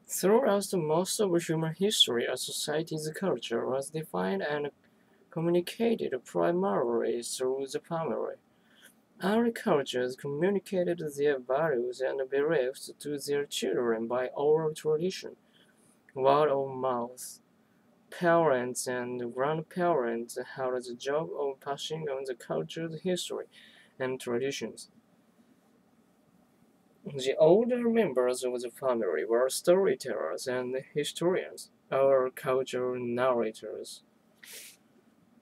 Throughout most of human history, a society's culture was defined and communicated primarily through the family. Early cultures communicated their values and beliefs to their children by oral tradition, word of mouth. Parents and grandparents had the job of passing on the culture's history and traditions. The older members of the family were storytellers and historians, or cultural narrators.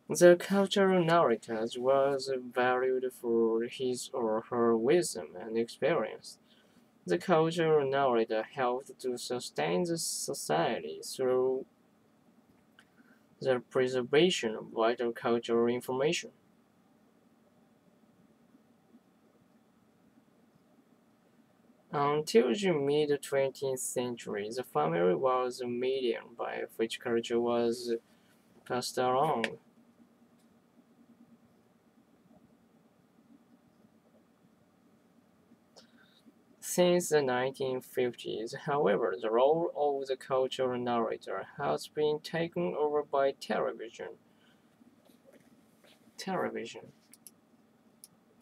The cultural narrator was valued for his or her wisdom and experience. The cultural narrator helped to sustain the society through the preservation of vital cultural information. Until the mid-20th century, the family was the medium by which culture was passed along. Since the 1950s, however, the role of the cultural narrator has been taken over by television. television.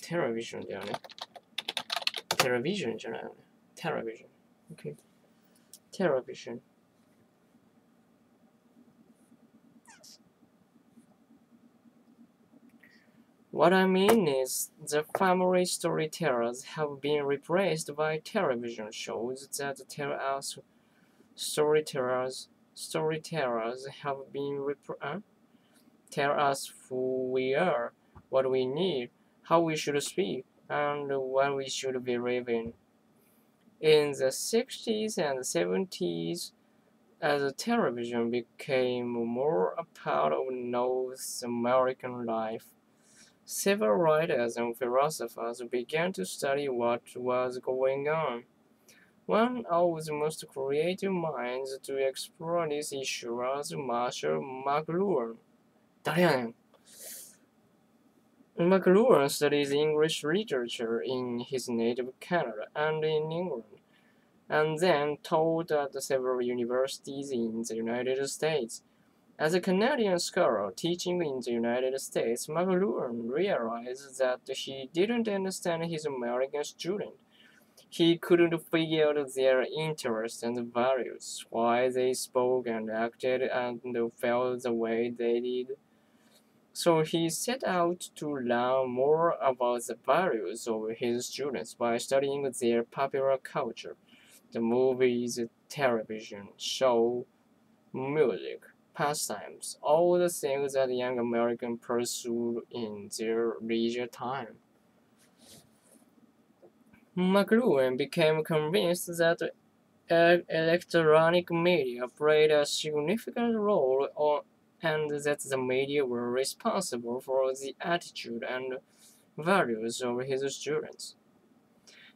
televisionじゃない。televisionじゃないよね。television. Okay. television. What I mean is, the family storytellers have been replaced by television shows that tell us storytellers have been tell us who we are, what we need, how we should speak, and what we should believe in. In the 60s and 70s, as television became more a part of North American life, several writers and philosophers began to study what was going on. One of the most creative minds to explore this issue was Marshall McLuhan. 誰やねん McLuhan studied English literature in his native Canada and in England, and then taught at several universities in the United States. As a Canadian scholar teaching in the United States, McLuhan realized that he didn't understand his American students. He couldn't figure out their interests and values, why they spoke and acted and felt the way they did. So he set out to learn more about the values of his students by studying their popular culture, the movies, television, show, music, pastimes, all the things that young Americans pursue in their leisure time. McLuhan became convinced that electronic media played a significant role and that the media were responsible for the attitude and values of his students.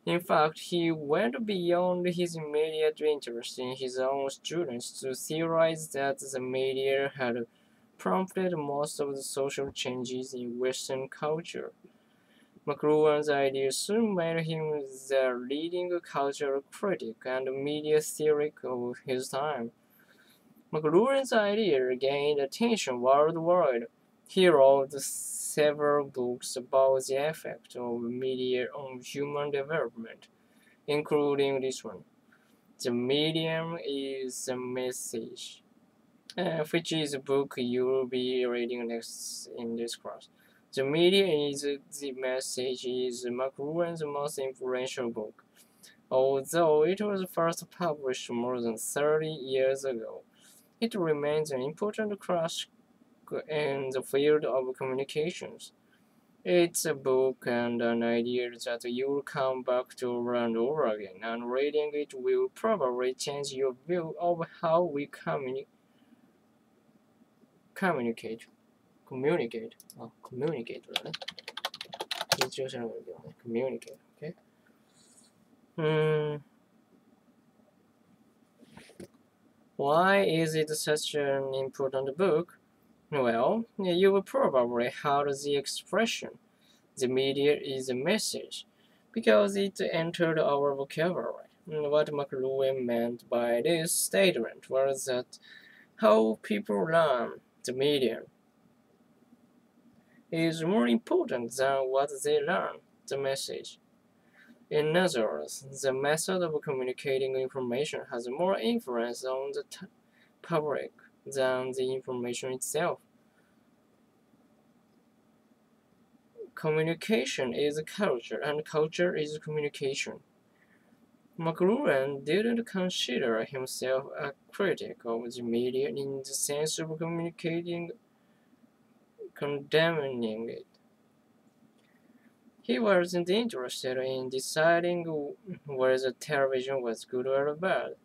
In fact, he went beyond his immediate interest in his own students to theorize that the media had prompted most of the social changes in Western culture. McLuhan's ideas soon made him the leading cultural critic and media theorist of his time. McLuhan's ideas gained attention worldwide. He wrote several books about the effect of media on human development, including this one, The Medium is the Message, which is a book you will be reading next in this class. The Media is the Message is McLuhan's most influential book, although it was first published more than 30 years ago. It remains an important classic in the field of communications. It's a book and an idea that you'll come back to over and over again, and reading it will probably change your view of how we communicate. communicate だね。一応調べるけどね。communicate, okay? Why is it such an important book? Well, you will probably heard the expression, the media is a message, because it entered our vocabulary. What McLuhan meant by this statement was that how people learn the medium is more important than what they learn, the message. In other words, the method of communicating information has more influence on the public than the information itself. Communication is culture, and culture is communication. McLuhan didn't consider himself a critic of the media in the sense of communicating, condemning it. He wasn't interested in deciding whether television was good or bad.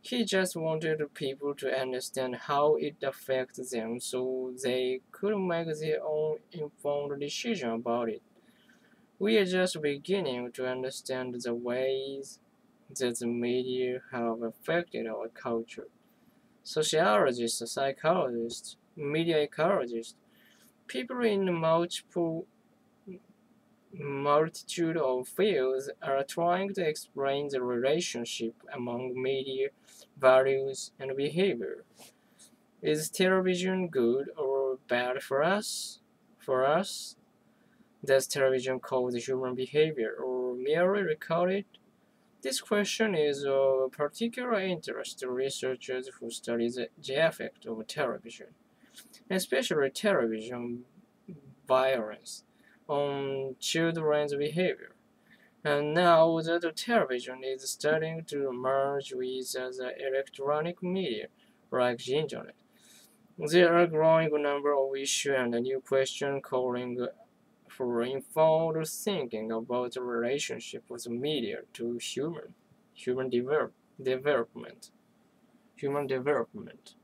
He just wanted people to understand how it affected them so they could make their own informed decision about it. We are just beginning to understand the ways that the media have affected our culture. Sociologists, psychologists, media ecologists, people in multitude of fields are trying to explain the relationship among media, values, and behavior. Is television good or bad for us? For us, does television cause human behavior or merely record it? This question is of particular interest to researchers who study the effect of television, especially television violence, on children's behavior. And now that television is starting to merge with other electronic media, like the internet, there are a growing number of issues and new questions calling for informed thinking about the relationship of media to human development. Human development.